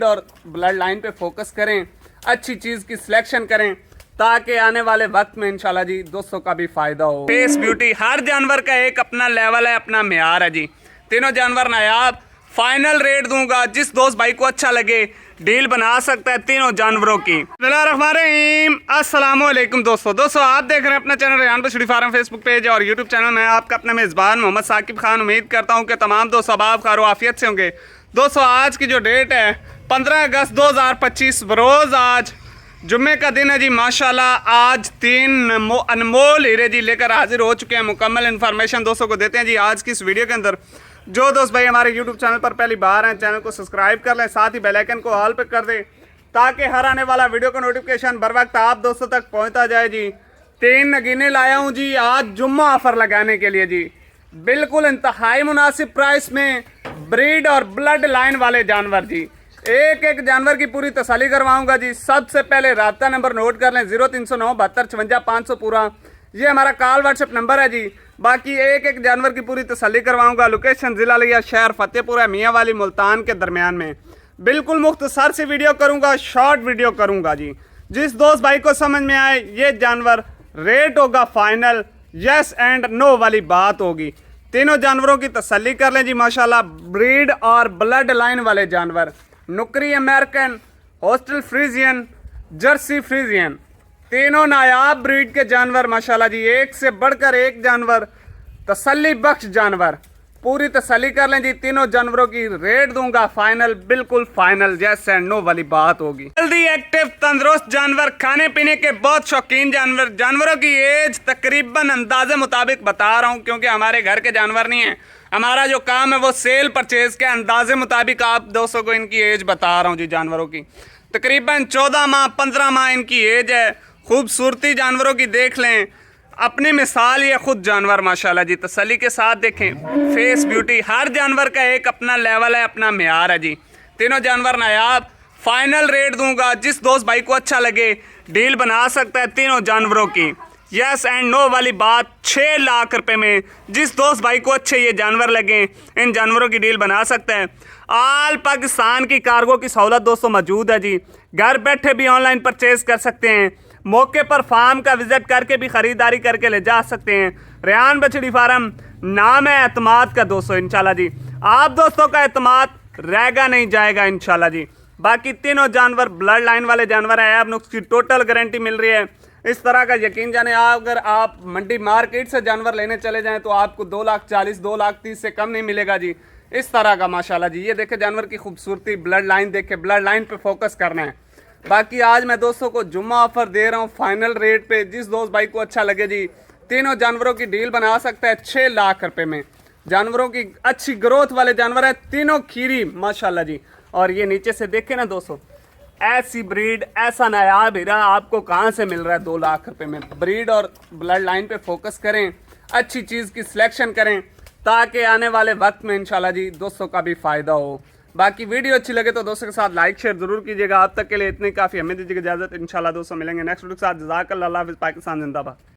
और blood line पे focus करें, अच्छी चीज़ की सिलेक्शन करें ताकि आने वाले वक्त में इंशाल्लाह जी दोस्तों का भी फ़ायदा हो। फेस ब्यूटी, हर जानवर का एक अपना लेवल है, अपना मेयार है जी। तीनों जानवर नायाब, फाइनल रेट दूंगा, जिस दोस्त भाई को अच्छा लगे डील बना सकता है तीनों जानवरों की। अस्सलाम वालेकुम दोस्तों आप देख रहे हैं अपना चैनल रेहान बछड़ी फार्म फेसबुक पेज और यूट्यूब चैनल में आपका अपना मेज़बान मोहम्मद साकिब खान। उम्मीद करता हूं कि तमाम दोस्त अब खैर आफियत से होंगे। दोस्तों आज की जो डेट है 15 अगस्त 2025 बरोज़ आज जुम्मे का दिन है जी। माशाल्लाह आज 3 अनमोल हीरे जी लेकर हाजिर हो चुके हैं। मुकम्मल इन्फॉर्मेशन दोस्तों को देते हैं जी आज की इस वीडियो के अंदर। जो दोस्त भाई हमारे यूट्यूब चैनल पर पहली बार हैं चैनल को सब्सक्राइब कर लें, साथ ही बेल आइकन को ऑल पे कर दें ताकि हर आने वाला वीडियो का नोटिफिकेशन बर वक्त आप दोस्तों तक पहुंचता जाए जी। 3 नगीने लाया हूं जी आज जुम्मा ऑफर लगाने के लिए जी, बिल्कुल इंतहाई मुनासिब प्राइस में ब्रीड और ब्लड लाइन वाले जानवर जी। एक एक जानवर की पूरी तसल्ली करवाऊंगा जी। सबसे पहले राब्ता नंबर नोट कर लें 0309 72 56 500 पूरा, ये हमारा कॉल व्हाट्सएप नंबर है जी। बाकी एक एक जानवर की पूरी तसल्ली करवाऊंगा। लोकेशन ज़िला लिया शहर फतेहपुर है, मियाँ वाली मुल्तान के दरमियान में। बिल्कुल मुख्तसर से वीडियो करूंगा, शॉर्ट वीडियो करूंगा जी। जिस दोस्त भाई को समझ में आए ये जानवर रेट होगा फाइनल, यस एंड नो वाली बात होगी। तीनों जानवरों की तसल्ली कर लें जी। माशाल्लाह ब्रीड और ब्लड लाइन वाले जानवर, नुकरी American, Holstein Friesian, Jersey Friesian, तीनों नायाब ब्रीड के जानवर माशाल्लाह जी। एक से बढ़कर एक जानवर, तसल्ली बख्श जानवर, पूरी तसल्ली कर लें जी। तीनों जानवरों की रेट दूंगा फाइनल, बिल्कुल फाइनल, यस एंड नो वाली बात होगी। जल्दी एक्टिव तंदुरुस्त जानवर, खाने पीने के बहुत शौकीन जानवर। जानवरों की एज तकरीबन अंदाजे मुताबिक बता रहा हूँ क्योंकि हमारे घर के जानवर नहीं है। हमारा जो काम है वो सेल परचेज के अंदाजे मुताबिक आप दोस्तों को इनकी एज बता रहा हूँ जी। जानवरों की तकरीबन 14 माह 15 माह इनकी एज है। खूबसूरती जानवरों की देख लें, अपनी मिसाल ये खुद जानवर माशाल्लाह जी। तसल्ली के साथ देखें, फेस ब्यूटी, हर जानवर का एक अपना लेवल है, अपना मेयार है जी। तीनों जानवर नायाब, फाइनल रेट दूंगा, जिस दोस्त भाई को अच्छा लगे डील बना सकता है तीनों जानवरों की, यस एंड नो वाली बात। 6 लाख रुपए में जिस दोस्त भाई को अच्छे ये जानवर लगे इन जानवरों की डील बना सकते हैं। आल पाकिस्तान की कार्गो की सहूलत दोस्तों मौजूद है जी। घर बैठे भी ऑनलाइन परचेज कर सकते हैं, मौके पर फार्म का विजिट करके भी ख़रीदारी करके ले जा सकते हैं। रेहान बछड़ी फार्म नाम है एतमाद का दोस्तों इंशाल्लाह जी। आप दोस्तों का एतमाद रहेगा नहीं जाएगा इंशाल्लाह जी। बाकी तीनों जानवर ब्लड लाइन वाले जानवर हैं, आप नुस्खे की टोटल गारंटी मिल रही है। इस तरह का यकीन जाने अगर आप मंडी मार्केट से जानवर लेने चले जाएं तो आपको 2,40,000 2,30,000 से कम नहीं मिलेगा जी। इस तरह का माशाल्लाह जी। ये देखे जानवर की खूबसूरती, ब्लड लाइन देखे, ब्लड लाइन पे फोकस करना है। बाकी आज मैं दोस्तों को जुम्मा ऑफर दे रहा हूँ फाइनल रेट पे, जिस दोस्त भाई को अच्छा लगे जी तीनों जानवरों की डील बना सकता है 6 लाख रुपए में। जानवरों की अच्छी ग्रोथ वाले जानवर है, तीनों खीरी माशाल्लाह जी। और ये नीचे से देखे ना दोस्तों, ऐसी ब्रीड, ऐसा नायाब हीरा आपको कहाँ से मिल रहा है 2 लाख रुपए में। ब्रीड और ब्लड लाइन पे फोकस करें, अच्छी चीज़ की सिलेक्शन करें ताकि आने वाले वक्त में इंशाल्लाह जी दोस्तों का भी फ़ायदा हो। बाकी वीडियो अच्छी लगे तो दोस्तों के साथ लाइक शेयर जरूर कीजिएगा। अब तक के लिए इतनी काफ़ी, हमें दीजिएगा इजाज़त। इंशाल्लाह दोस्तों मिलेंगे नेक्स्ट वीडियो के साथ। जज़ाकल्लाह, अल्लाह हाफ़िज़, पाकिस्तान जिंदाबाद।